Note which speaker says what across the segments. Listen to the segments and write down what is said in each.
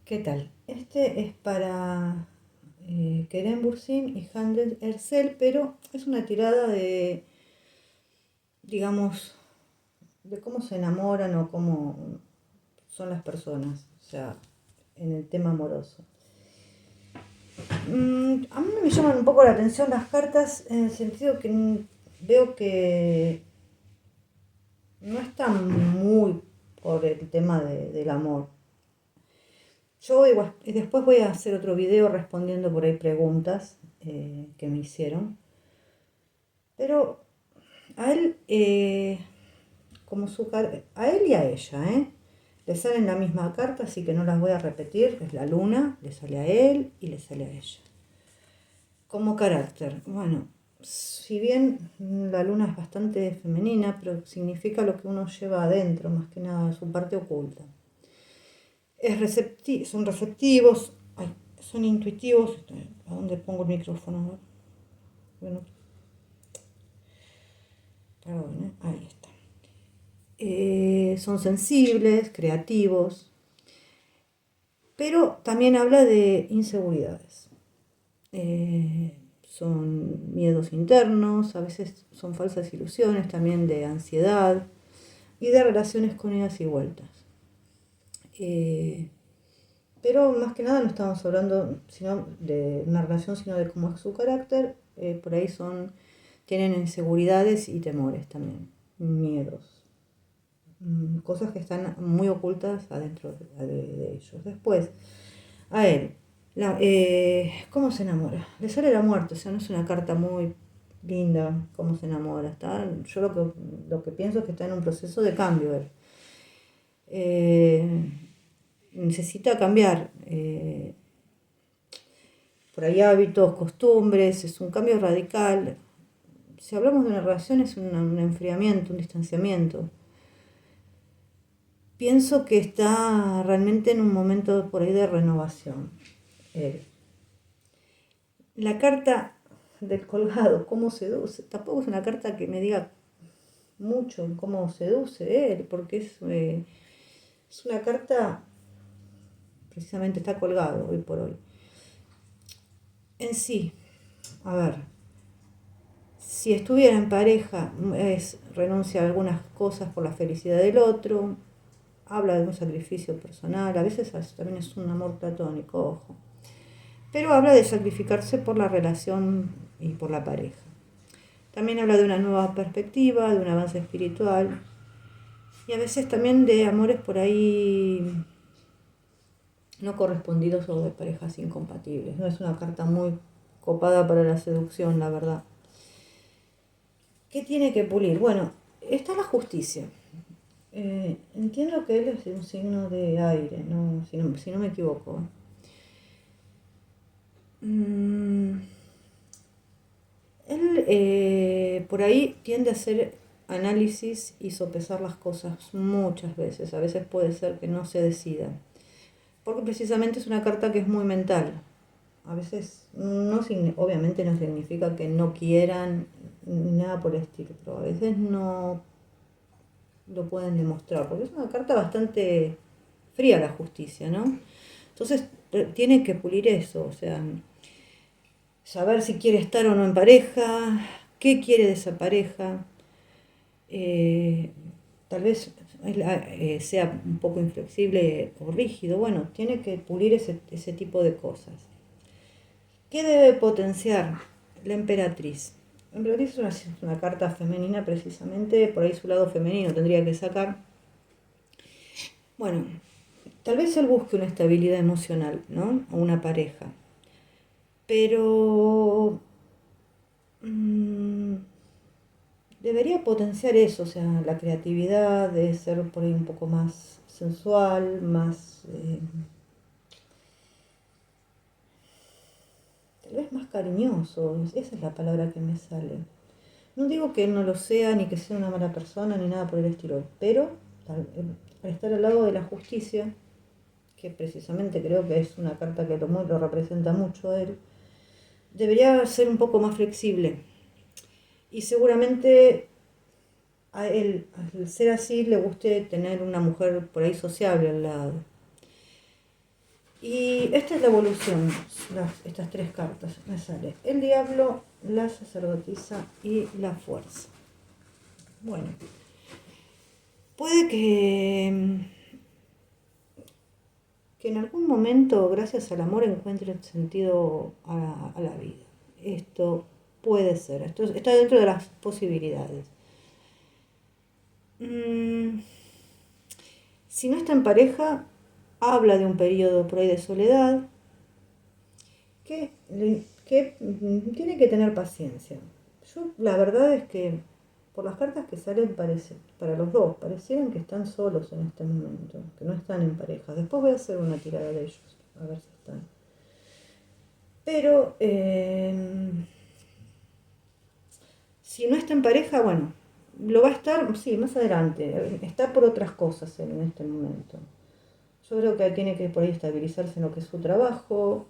Speaker 1: ¿Qué tal? Este es para Kerem Bürsin y Hande Erçel, pero es una tirada de, digamos, de cómo se enamoran o cómo son las personas, o sea, en el tema amoroso. A mí me llaman un poco la atención las cartas en el sentido que veo que no están muy por el tema del amor. Yo igual, y después voy a hacer otro video respondiendo por ahí preguntas que me hicieron. Pero a él, a él y a ella, le salen la misma carta, así que no las voy a repetir. Es la luna, le sale a él y le sale a ella. Como carácter, bueno, si bien la luna es bastante femenina, pero significa lo que uno lleva adentro, más que nada su parte oculta. Son receptivos, son intuitivos. ¿A dónde pongo el micrófono? Bueno, perdón, ahí está. Son sensibles, creativos, pero también habla de inseguridades. Son miedos internos, a veces son falsas ilusiones, también de ansiedad y de relaciones con idas y vueltas. Pero más que nada no estamos hablando sino de una relación, sino de cómo es su carácter. Por ahí tienen inseguridades y temores también, miedos, cosas que están muy ocultas adentro de ellos. Después, a él, ¿cómo se enamora? Le sale la muerte, o sea, no es una carta muy linda cómo se enamora. Yo lo que pienso es que está en un proceso de cambio él. Necesita cambiar por ahí hábitos, costumbres, es un cambio radical. Si hablamos de una relación es un enfriamiento, un distanciamiento. Pienso que está realmente en un momento por ahí de renovación. La carta del colgado, cómo seduce, tampoco es una carta que me diga mucho en cómo seduce él, porque es una carta, precisamente está colgado hoy por hoy. En sí, a ver, si estuviera en pareja, renuncia a algunas cosas por la felicidad del otro, habla de un sacrificio personal, a veces también es un amor platónico, ojo, pero habla de sacrificarse por la relación y por la pareja. También habla de una nueva perspectiva, de un avance espiritual y a veces también de amores por ahí no correspondidos o de parejas incompatibles. No es una carta muy copada para la seducción, la verdad. ¿Qué tiene que pulir? Bueno, está la justicia. Entiendo que él es un signo de aire, ¿no? Si no me equivoco. Él por ahí tiende a hacer análisis y sopesar las cosas muchas veces. A veces puede ser que no se decida. Porque precisamente es una carta que es muy mental. A veces, obviamente no significa que no quieran nada por el estilo, pero a veces no lo pueden demostrar, porque es una carta bastante fría la justicia, ¿no? Entonces tiene que pulir eso, o sea, saber si quiere estar o no en pareja, qué quiere de esa pareja. Tal vez sea un poco inflexible o rígido, bueno, tiene que pulir ese tipo de cosas. ¿Qué debe potenciar la emperatriz? La emperatriz es una carta femenina precisamente, por ahí su lado femenino tendría que sacar. Bueno, tal vez él busque una estabilidad emocional, ¿no? O una pareja. Pero debería potenciar eso, o sea, la creatividad, de ser por ahí un poco más sensual, más tal vez más cariñoso, esa es la palabra que me sale. No digo que él no lo sea, ni que sea una mala persona, ni nada por el estilo, pero al estar al lado de la justicia, que precisamente creo que es una carta que lo representa mucho a él, debería ser un poco más flexible. Y seguramente a él, al ser así, le guste tener una mujer por ahí sociable al lado. Y esta es la evolución, estas tres cartas. Me sale el diablo, la sacerdotisa y la fuerza. Bueno, puede que en algún momento, gracias al amor, encuentren sentido a la vida. Esto puede ser, esto está dentro de las posibilidades. Si no está en pareja, habla de un periodo por ahí de soledad, que, tiene que tener paciencia. Yo la verdad es que por las cartas que salen parece, para los dos, parecieran que están solos en este momento, que no están en pareja. Después voy a hacer una tirada de ellos, a ver si están. Pero si no está en pareja, bueno, lo va a estar, sí, más adelante. Está por otras cosas en este momento. Yo creo que tiene que por ahí estabilizarse en lo que es su trabajo,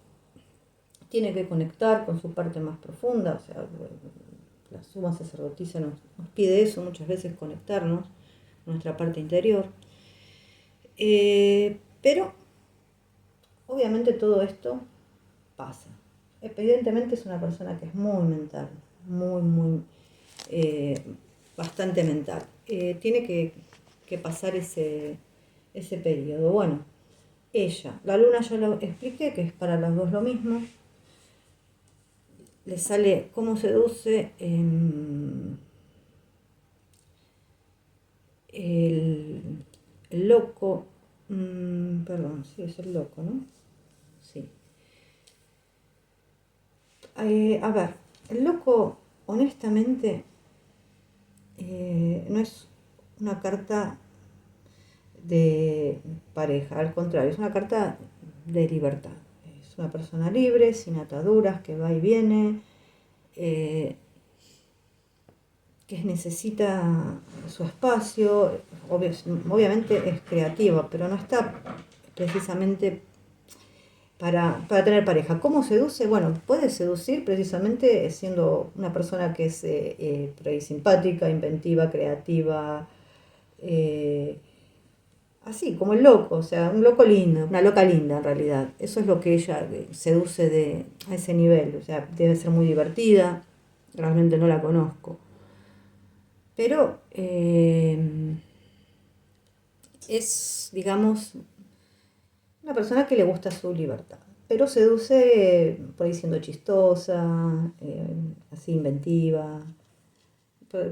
Speaker 1: tiene que conectar con su parte más profunda, o sea, la suma sacerdotisa nos pide eso muchas veces, conectarnos con nuestra parte interior. Pero obviamente todo esto pasa. Evidentemente es una persona que es muy mental, muy, eh, bastante mental. Tiene que pasar ese periodo. Bueno, ella, la luna ya lo expliqué, que es para los dos lo mismo. Le sale cómo seduce el loco. Perdón, sí, es el loco, ¿no? Sí. A ver, el loco, honestamente, no es una carta de pareja, al contrario, es una carta de libertad. Es una persona libre, sin ataduras, que va y viene, eh, que necesita su espacio. Obviamente es creativa, pero no está precisamente para tener pareja. ¿Cómo seduce? Bueno, puede seducir precisamente siendo una persona que es por ahí simpática, inventiva, creativa, eh, así como el loco, o sea, un loco lindo, una loca linda en realidad. Eso es lo que ella seduce a ese nivel, o sea, debe ser muy divertida, realmente no la conozco. Pero es, digamos, una persona que le gusta su libertad, pero seduce por ahí siendo chistosa, así inventiva.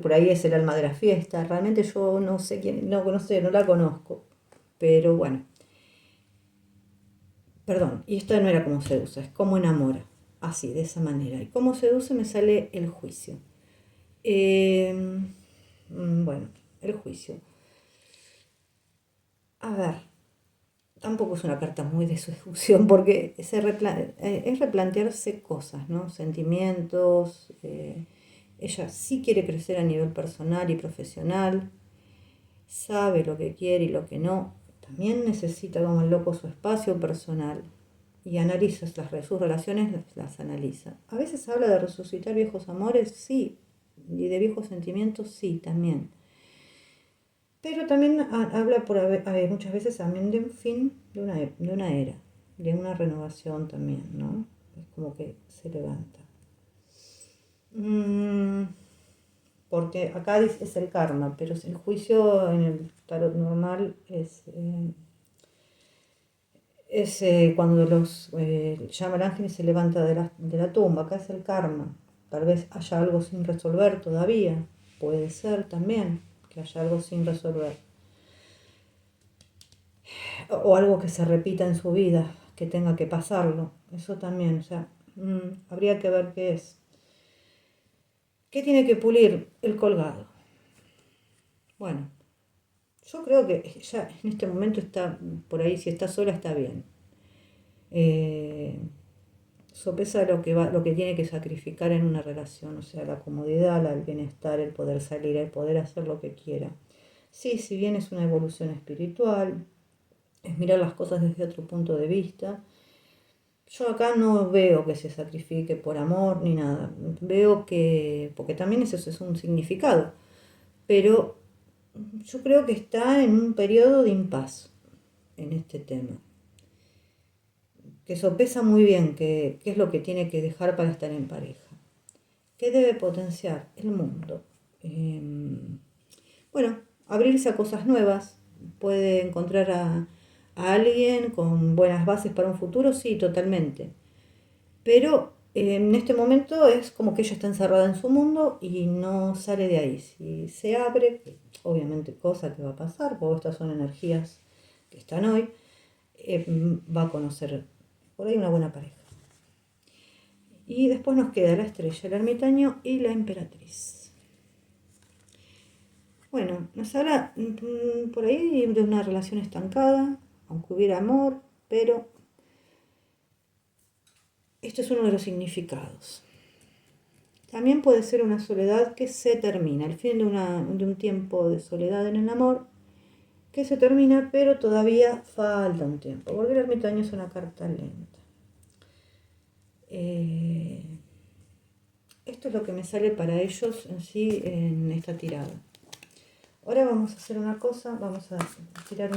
Speaker 1: Por ahí es el alma de la fiesta. Realmente yo no sé quién, no sé, no la conozco. Pero bueno, perdón, y esto no era como seduce, es como enamora. Así, de esa manera. Y como seduce me sale el juicio. Eh, bueno, el juicio. A ver, tampoco es una carta muy de seducción porque es replantearse cosas, ¿no? Sentimientos. Ella sí quiere crecer a nivel personal y profesional, sabe lo que quiere y lo que no. También necesita como el loco su espacio personal y analiza sus relaciones, las analiza. A veces habla de resucitar viejos amores, sí, y de viejos sentimientos, sí, también. Pero también habla muchas veces también de un fin de una era, de una renovación también, ¿no? Es como que se levanta. Porque acá es el karma, pero el juicio en el tarot normal es cuando llama el ángel y se levanta de la tumba. Acá es el karma. Tal vez haya algo sin resolver todavía. Puede ser también que haya algo sin resolver. O algo que se repita en su vida, que tenga que pasarlo. Eso también, o sea, habría que ver qué es. ¿Qué tiene que pulir el colgado? Bueno, yo creo que ya en este momento está por ahí, si está sola está bien. Sopesa lo que tiene que sacrificar en una relación, o sea, la comodidad, el bienestar, el poder salir, el poder hacer lo que quiera. Sí, si bien es una evolución espiritual, es mirar las cosas desde otro punto de vista. Yo acá no veo que se sacrifique por amor ni nada. Veo que, porque también eso es un significado, pero yo creo que está en un periodo de impas en este tema. que sopesa muy bien qué es lo que tiene que dejar para estar en pareja. ¿Qué debe potenciar? El mundo. Bueno, abrirse a cosas nuevas. Puede encontrar a alguien con buenas bases para un futuro, sí, totalmente. Pero en este momento es como que ella está encerrada en su mundo y no sale de ahí. Si se abre, obviamente cosa que va a pasar, porque estas son energías que están hoy, va a conocer por ahí una buena pareja. Y después nos queda la estrella, el ermitaño y la emperatriz. Bueno, nos habla por ahí de una relación estancada, aunque hubiera amor, pero este es uno de los significados. También puede ser una soledad que se termina, el fin de un tiempo de soledad en el amor que se termina, pero todavía falta un tiempo, porque el ermitaño es una carta lenta. Esto es lo que me sale para ellos en sí en esta tirada. Ahora vamos a hacer una cosa, vamos a tirar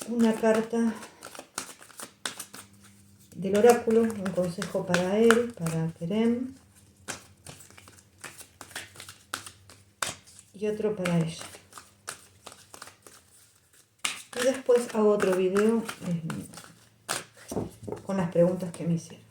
Speaker 1: una carta del oráculo, un consejo para él, para Kerem, y otro para ella. Y después hago otro video con las preguntas que me hicieron.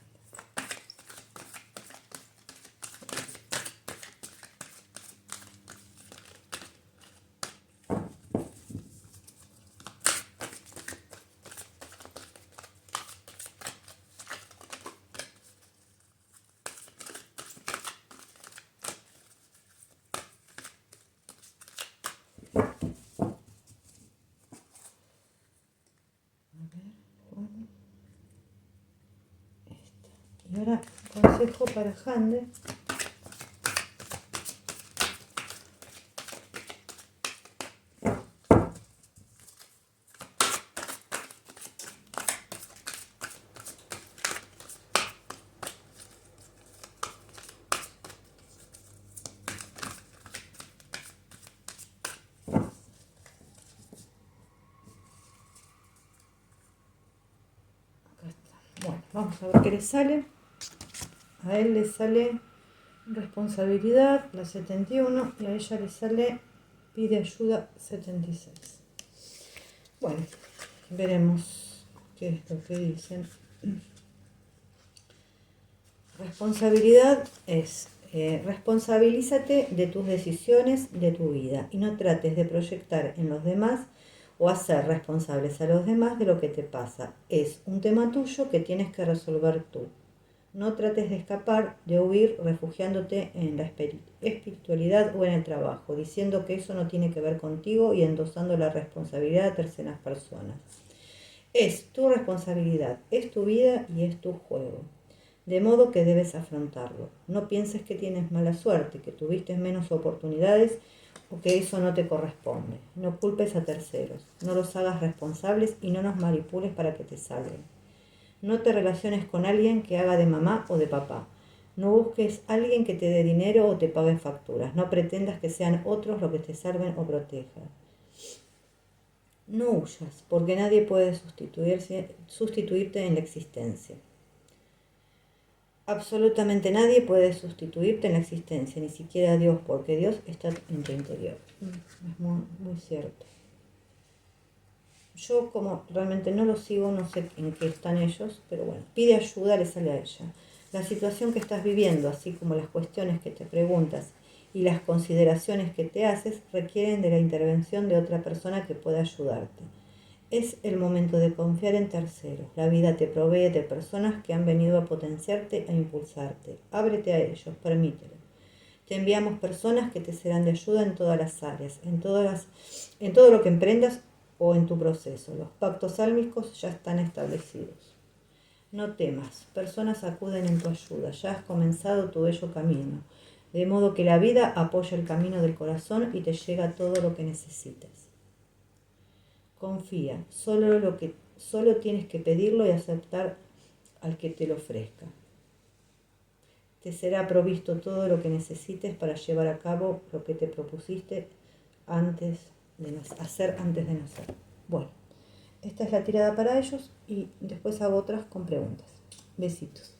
Speaker 1: Y ahora consejo para Hande. Bueno, vamos a ver qué le sale. A él le sale responsabilidad, la 71, y a ella le sale pide ayuda, 76. Bueno, veremos qué es lo que dicen. Responsabilidad es responsabilízate de tus decisiones, de tu vida, y no trates de proyectar en los demás o hacer responsables a los demás de lo que te pasa. Es un tema tuyo que tienes que resolver tú. No trates de escapar, de huir, refugiándote en la espiritualidad o en el trabajo, diciendo que eso no tiene que ver contigo y endosando la responsabilidad a terceras personas. Es tu responsabilidad, es tu vida y es tu juego. De modo que debes afrontarlo. No pienses que tienes mala suerte, que tuviste menos oportunidades o que eso no te corresponde. No culpes a terceros, no los hagas responsables y no los manipules para que te salven. No te relaciones con alguien que haga de mamá o de papá. No busques a alguien que te dé dinero o te pague facturas. No pretendas que sean otros los que te salven o protejan. No huyas, porque nadie puede sustituirte en la existencia. Absolutamente nadie puede sustituirte en la existencia, ni siquiera Dios, porque Dios está en tu interior. Es muy, muy cierto. Yo como realmente no lo sigo, no sé en qué están ellos, pero bueno, pide ayuda, le sale a ella. La situación que estás viviendo, así como las cuestiones que te preguntas y las consideraciones que te haces, requieren de la intervención de otra persona que pueda ayudarte. Es el momento de confiar en terceros. La vida te provee de personas que han venido a potenciarte e impulsarte. Ábrete a ellos, permítelo. Te enviamos personas que te serán de ayuda en todas las áreas, en todo lo que emprendas o en tu proceso. Los pactos sálmicos ya están establecidos. No temas, personas acuden en tu ayuda. Ya has comenzado tu bello camino, de modo que la vida apoya el camino del corazón y te llega todo lo que necesitas. Confía, solo tienes que pedirlo y aceptar al que te lo ofrezca. Te será provisto todo lo que necesites para llevar a cabo lo que te propusiste hacer antes de nacer. Bueno, Esta es la tirada para ellos y después hago otras con preguntas. Besitos.